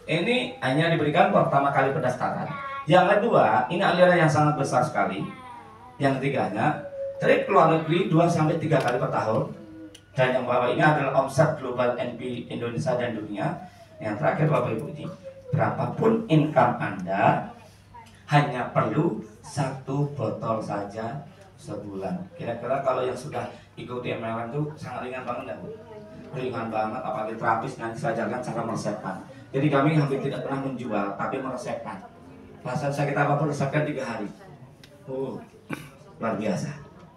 Ini hanya diberikan pertama kali pendaftaran. Yang kedua, ini aliran yang sangat besar sekali. Yang ketiganya, trip ke luar negeri 2 sampai 3 kali per tahun. Dan yang bawah ini adalah omset global NP Indonesia dan dunia. Yang terakhir Bapak Ibu ini, berapapun income Anda hanya perlu 1 botol saja sebulan. Kira-kira kalau yang sudah ikuti MLM itu sangat ringan banget ya Bu? Ringan banget, apalagi terapis. Nanti saya ajarkan cara meresepkan. Jadi kami hampir tidak pernah menjual, tapi meresepkan. Rasa sakit apapun resepkan 3 hari. Luar biasa.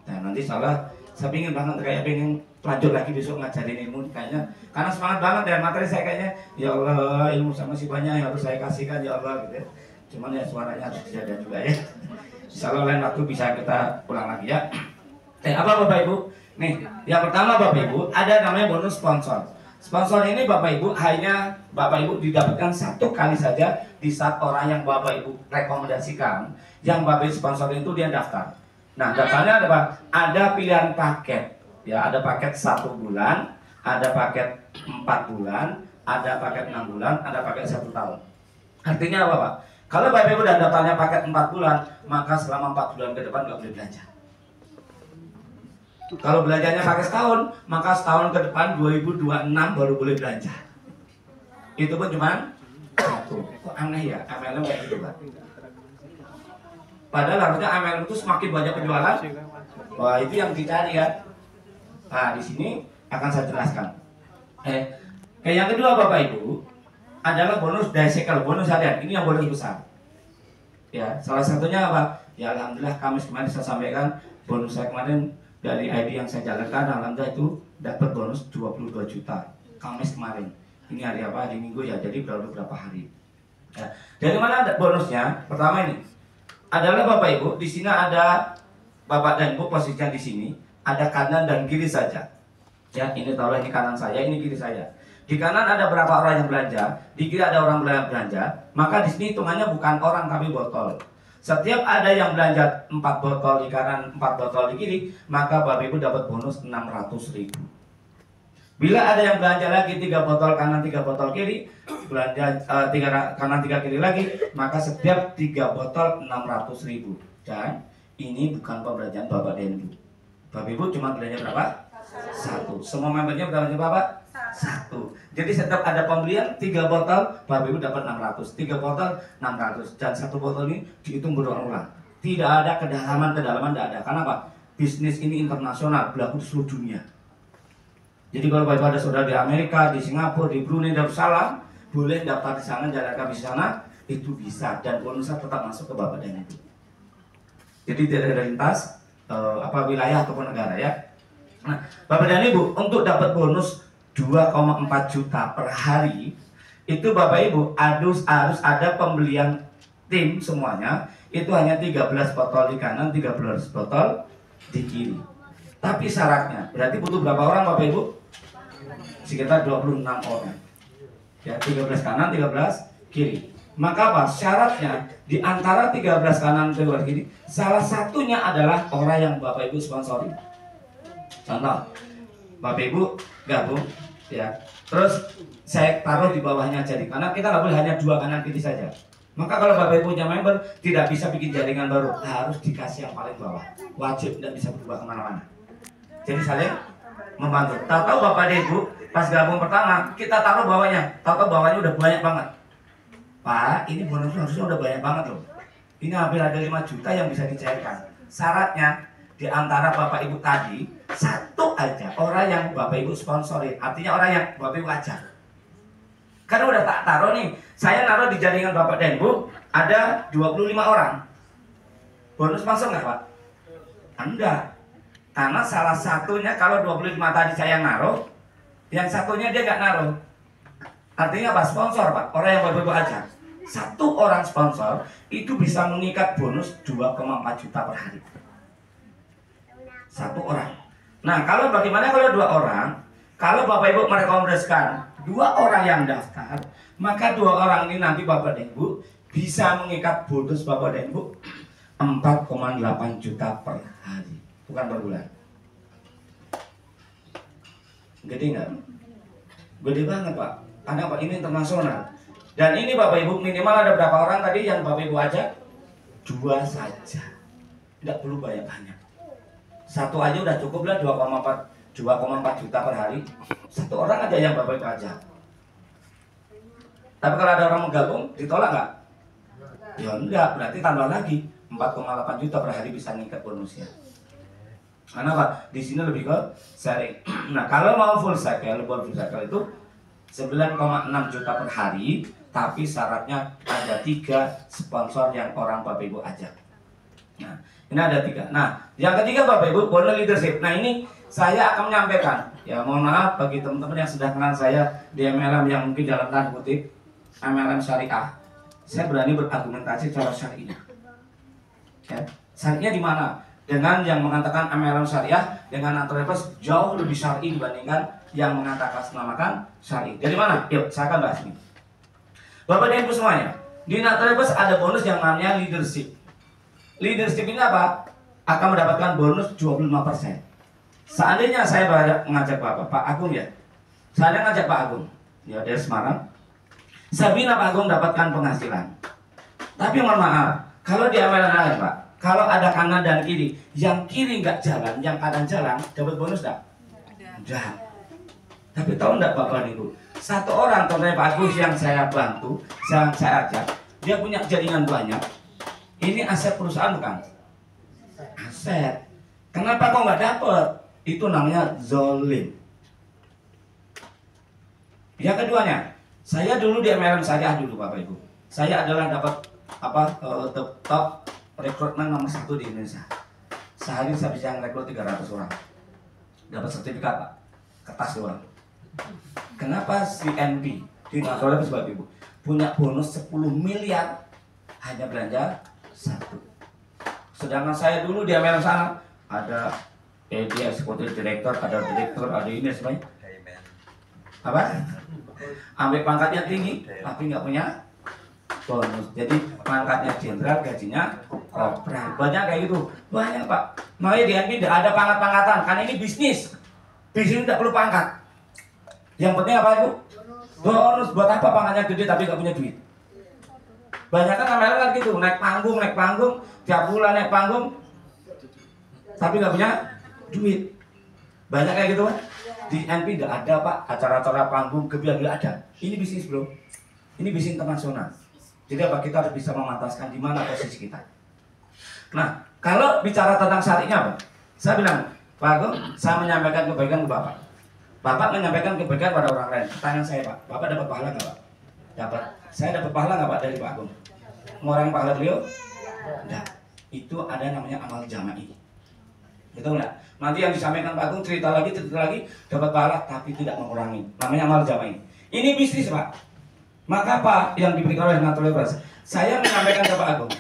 Nah nanti saya pingin banget, kayak pengen lanjut lagi besok ngajarin ilmu kayaknya, karena semangat banget ya materi saya kayaknya. Ya Allah, ilmu sama si banyak yang harus saya kasihkan ya Allah gitu. Cuman ya suaranya harus dijaga juga ya. Insyaallah lain waktu bisa kita ulang lagi ya. Apa Bapak Ibu? Nih, yang pertama Bapak Ibu, ada namanya bonus sponsor. Sponsor ini Bapak Ibu hanya Bapak Ibu didapatkan 1 kali saja di saat orang yang Bapak Ibu rekomendasikan, yang Bapak Ibu sponsor itu dia daftar. Nah, daftarnya ada apa? Ada pilihan paket. Ya, ada paket 1 bulan, ada paket 4 bulan, ada paket 6 bulan, ada paket 1 tahun. Artinya apa Pak? Kalau Bapak Ibu udah daftarnya paket 4 bulan, maka selama 4 bulan ke depan nggak boleh belanja. Kalau belanjanya pakai setahun, maka setahun ke depan 2026 baru boleh belanja. Itu pun cuma 1. Kok aneh ya, MLM kayak gitu Pak. Padahal harusnya MLM itu semakin banyak penjualan. Wah, itu yang dicari ya. Nah, di sini akan saya jelaskan. Yang kedua Bapak Ibu adalah bonus bicycle, bonus harian. Ini yang bonus besar. Ya, salah satunya apa? Ya alhamdulillah Kamis kemarin saya sampaikan bonus saya kemarin dari ID yang saya jalankan, alhamdulillah itu dapat bonus 22 juta Kamis kemarin. Ini hari apa? Hari Minggu ya, jadi beberapa hari. Ya. Dari mana ada bonusnya? Pertama ini adalah Bapak Ibu, di sini ada Bapak dan Ibu posisinya di sini, ada kanan dan kiri saja. Ya, ini taruhlah ini kanan saya, ini kiri saya. Di kanan ada berapa orang yang belanja, di kiri ada orang belanja, maka di sini hitungannya bukan orang tapi botol. Setiap ada yang belanja 4 botol di kanan, 4 botol di kiri, maka Bapak Ibu dapat bonus 600.000. Bila ada yang belanja lagi 3 botol kanan, 3 botol kiri, belanja 3 kanan 3 kiri lagi, maka setiap 3 botol 600.000. Dan ini bukan pembelanjaan Bapak dan Ibu. Bapak Ibu cuma belanja berapa? 1. Semua membernya belanja berapa? 1. Jadi setiap ada pembelian 3 botol, Bapak Ibu dapat 600. 3 botol 600. Dan 1 botol ini dihitung berulang-ulang. Tidak ada kedalaman tidak ada. Karena apa? Bisnis ini internasional, berlaku di seluruh dunia. Jadi kalau Bapak Ibu ada saudara di Amerika, di Singapura, di Brunei Darussalam, boleh daftar di sana, jalan di sana, itu bisa, dan bonusnya tetap masuk ke Bapak dan Ibu. Jadi tidak ada lintas wilayah ataupun negara ya. Nah, Bapak dan Ibu untuk dapat bonus 2,4 juta per hari, itu Bapak Ibu harus ada pembelian tim semuanya, itu hanya 13 botol di kanan, 13 botol di kiri. Tapi syaratnya, berarti butuh berapa orang Bapak Ibu? Sekitar 26 orang. Ya, 13 kanan, 13 kiri. Maka apa? Syaratnya di antara 13 kanan 13 kiri, salah satunya adalah orang yang Bapak Ibu sponsori. Contoh, Bapak Ibu gabung ya, terus saya taruh di bawahnya jadi, karena kita nggak boleh hanya 2 kanan kiri saja. Maka kalau Bapak Ibu punya member, tidak bisa bikin jaringan baru, harus dikasih yang paling bawah. Wajib, tidak bisa berubah kemana-mana. Jadi saling membantu. Tahu Bapak dan Ibu pas gabung pertama kita taruh bawahnya, tahu bawahnya udah banyak banget. Pak, ini bonusnya harusnya udah banyak banget loh. Ini hampir ada 5 juta yang bisa dicairkan. Syaratnya di antara Bapak Ibu tadi, 1 aja orang yang Bapak Ibu sponsorin. Artinya orang yang Bapak Ibu ajak. Karena udah tak taruh nih, saya naruh di jaringan Bapak dan Ibu ada 25 orang. Bonus masuk nggak Pak? Enggak. Karena salah satunya, kalau 25 tadi saya naruh, yang satunya dia nggak naruh. Artinya apa? Sponsor Pak, orang yang Bapak Ibu ajak. 1 orang sponsor itu bisa mengikat bonus 2,4 juta per hari. 1 orang. Nah, kalau bagaimana kalau 2 orang? Kalau Bapak Ibu merekomendasikan 2 orang yang daftar, maka 2 orang ini nanti Bapak dan Ibu bisa mengikat bonus Bapak dan Ibu 4,8 juta per hari, bukan per bulan. Gede nggak? Gede banget Pak. Karena Pak ini internasional. Dan ini Bapak Ibu minimal ada berapa orang tadi yang Bapak Ibu ajak? 2 saja. Tidak perlu banyak-banyak. Satu aja udah cukup lah, 2,4 juta per hari. Satu orang aja yang Bapak Ibu ajak. Tapi kalau ada orang menggabung, ditolak nggak? Ya enggak, berarti tambah lagi 4,8 juta per hari bisa ngikat bonusnya. Karena Pak, di sini lebih ke sharing. Nah, kalau mau full cycle itu 9,6 juta per hari, tapi syaratnya ada 3 sponsor yang orang Bapak Ibu ajak. Nah, ini ada 3. Nah, yang ketiga Bapak Ibu, bonus leadership. Nah, ini saya akan menyampaikan. Ya, mohon maaf bagi teman-teman yang sudah kenal saya di MLM yang mungkin dalam tanda kutip MLM syariah. Saya berani berargumentasi secara syariahnya. Ya, syariahnya di mana? Dengan yang mengatakan MLM syariah dengan Antrepes jauh lebih syar'i dibandingkan yang mengatakan senamakan syar'i. Dari mana? Yuk, saya akan bahas ini. Bapak dan Ibu semuanya, di Antrepes ada bonus yang namanya leadership. Leadership ini apa? Akan mendapatkan bonus 25%. Seandainya saya mengajak Pak Agung ya. Saya ngajak Pak Agung, ya dari Semarang. Sabina Pak Agung dapatkan penghasilan. Tapi mohon maaf, kalau di MLM lain Pak, kalau ada kanan dan kiri, yang kiri nggak jalan, yang kanan jalan, dapat bonus nggak? Enggak. Tapi tahu nggak Bapak Ibu? Satu orang contohnya Pak Agus yang saya bantu, yang saya ajak, dia punya jaringan banyak. Ini aset perusahaan bukan? Aset. Kenapa kok nggak dapat? Itu namanya zolim. Yang keduanya, saya dulu di MLM syariah dulu Bapak Ibu. Saya adalah dapat top rekrutmen nomor 1 di Indonesia. Sehari saya bisa ngerekrut 300 orang. Dapat sertifikat Pak, kertas doang. Kenapa CNP di Nasional Bapak Ibu punya bonus 10 miliar hanya belanja 1? Sedangkan saya dulu di MLM sana ada dia eksekutif direktur, ada direktur, ada ini semuanya. Apa? Ambil pangkatnya tinggi, tapi nggak punya bonus. Jadi pangkatnya jenderal, gajinya kopral. Banyak kayak gitu, banyak Pak. Makanya di NP tidak ada pangkat-pangkatan, karena ini bisnis. Bisnis tidak perlu pangkat. Yang penting apa itu? Bonus. Buat apa pangkatnya gede tapi nggak punya duit? Banyak kan MLM kan gitu, naik panggung, tiap bulan naik panggung, tapi nggak punya duit. Banyak kayak gitu kan? Di NP tidak ada Pak, acara-acara panggung gila-gila ada. Ini bisnis bro, ini bisnis internasional. Jadi apa, kita harus bisa memantaskan di mana posisi kita. Nah, kalau bicara tentang syariahnya apa? Saya bilang, Pak Agung, saya menyampaikan kebaikan ke Bapak. Bapak menyampaikan kebaikan pada orang lain. Pertanyaan saya Pak, Bapak dapat pahala nggak Pak? Dapat. Saya dapat pahala nggak Pak dari Pak Agung? Mengurangi pahala beliau? Enggak. Itu ada namanya amal jama'i. Betul nggak? Nanti yang disampaikan Pak Agung cerita lagi, dapat pahala tapi tidak mengurangi. Namanya amal jama'i. Ini bisnis Pak. Maka Pak yang diberikan oleh Natal Lepas, saya menyampaikan ke Pak Agung.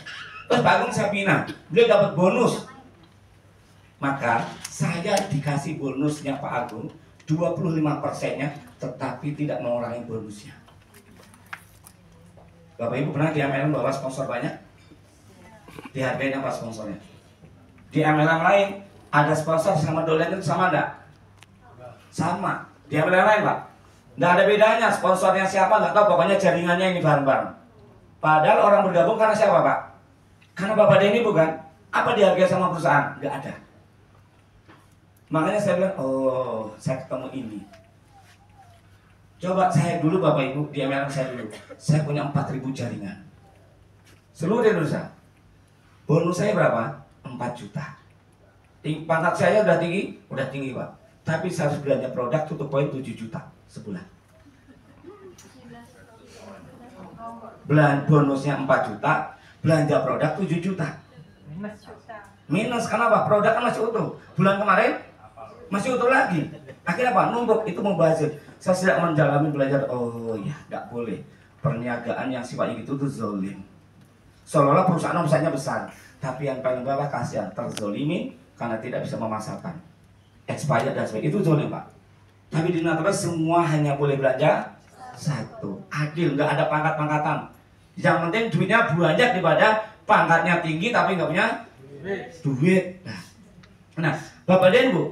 Terus Pak Agung saya bina, beliau dapat bonus. Maka saya dikasih bonusnya Pak Agung 25%-nya, tetapi tidak mengurangi bonusnya. Bapak Ibu pernah di MLM bawa sponsor banyak? Dihargain apa sponsornya? Di MLM lain ada sponsor sama dolen itu sama enggak? Sama. Di MLM lain Pak, nggak ada bedanya, sponsornya siapa nggak tahu, pokoknya jaringannya ini bareng-bareng. Padahal orang bergabung karena siapa Pak? Karena Bapak Denny bukan? Apa dihargai sama perusahaan? Nggak ada. Makanya saya bilang, oh saya ketemu ini. Coba saya dulu Bapak Ibu, di MLM saya dulu, saya punya 4.000 jaringan seluruh Indonesia. Bonus saya berapa? 4 juta. Pangkat saya udah tinggi Pak. Tapi saya harus belanja produk tutup poin 7 juta sebulan. Bonusnya 4 juta, belanja produk 7 juta. Minus kenapa? Produk kan masih utuh. Bulan kemarin masih utuh lagi. Akhirnya apa? Numpuk, itu membazir. Saya tidak menjalani belajar. Oh ya, nggak boleh. Perniagaan yang sifatnya gitu tuh zolim. Seolah-olah perusahaan omsetnya besar, tapi yang paling bawah kasihan, terzolimin karena tidak bisa memasarkan, expired dan sebagainya. Itu zolim Pak. Tapi di Natal semua hanya boleh belanja 1. Adil, nggak ada pangkat-pangkatan. Yang penting duitnya banyak daripada pangkatnya tinggi tapi nggak punya duit. Nah, Bapak dan Bu,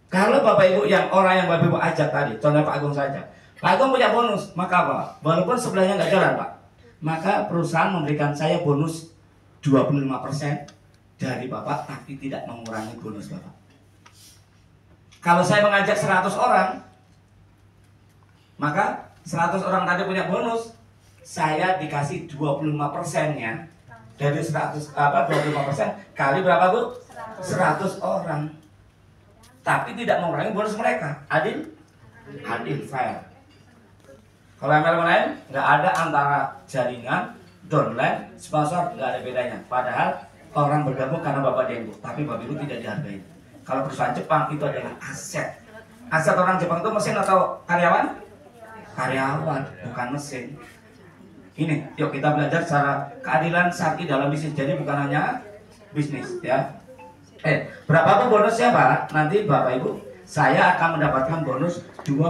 kalau Bapak Ibu yang orang yang Bapak Ibu ajak tadi, contoh Pak Agung saja, Pak Agung punya bonus, maka apa? Walaupun sebelahnya nggak jalan Pak, maka perusahaan memberikan saya bonus 25% dari Bapak, tapi tidak mengurangi bonus Bapak. Kalau saya mengajak 100 orang, maka 100 orang tadi punya bonus, saya dikasih 25%-nya dari 100 25% kali berapa Bu? 100 orang. Tapi tidak mengurangi bonus mereka. Adil? Adil, fair. Kalau MLM lain nggak ada antara jaringan, downline, sponsor, nggak ada bedanya. Padahal orang bergabung karena Bapak dan Ibu, tapi Bapak Ibu tidak dihargai. Kalau perusahaan Jepang itu adalah aset. Aset orang Jepang itu mesin atau karyawan? Karyawan, bukan mesin. Ini, yuk kita belajar secara keadilan syar'i dalam bisnis. Jadi bukan hanya bisnis, ya. Berapa pun bonusnya Pak? Nanti Bapak Ibu, saya akan mendapatkan bonus 2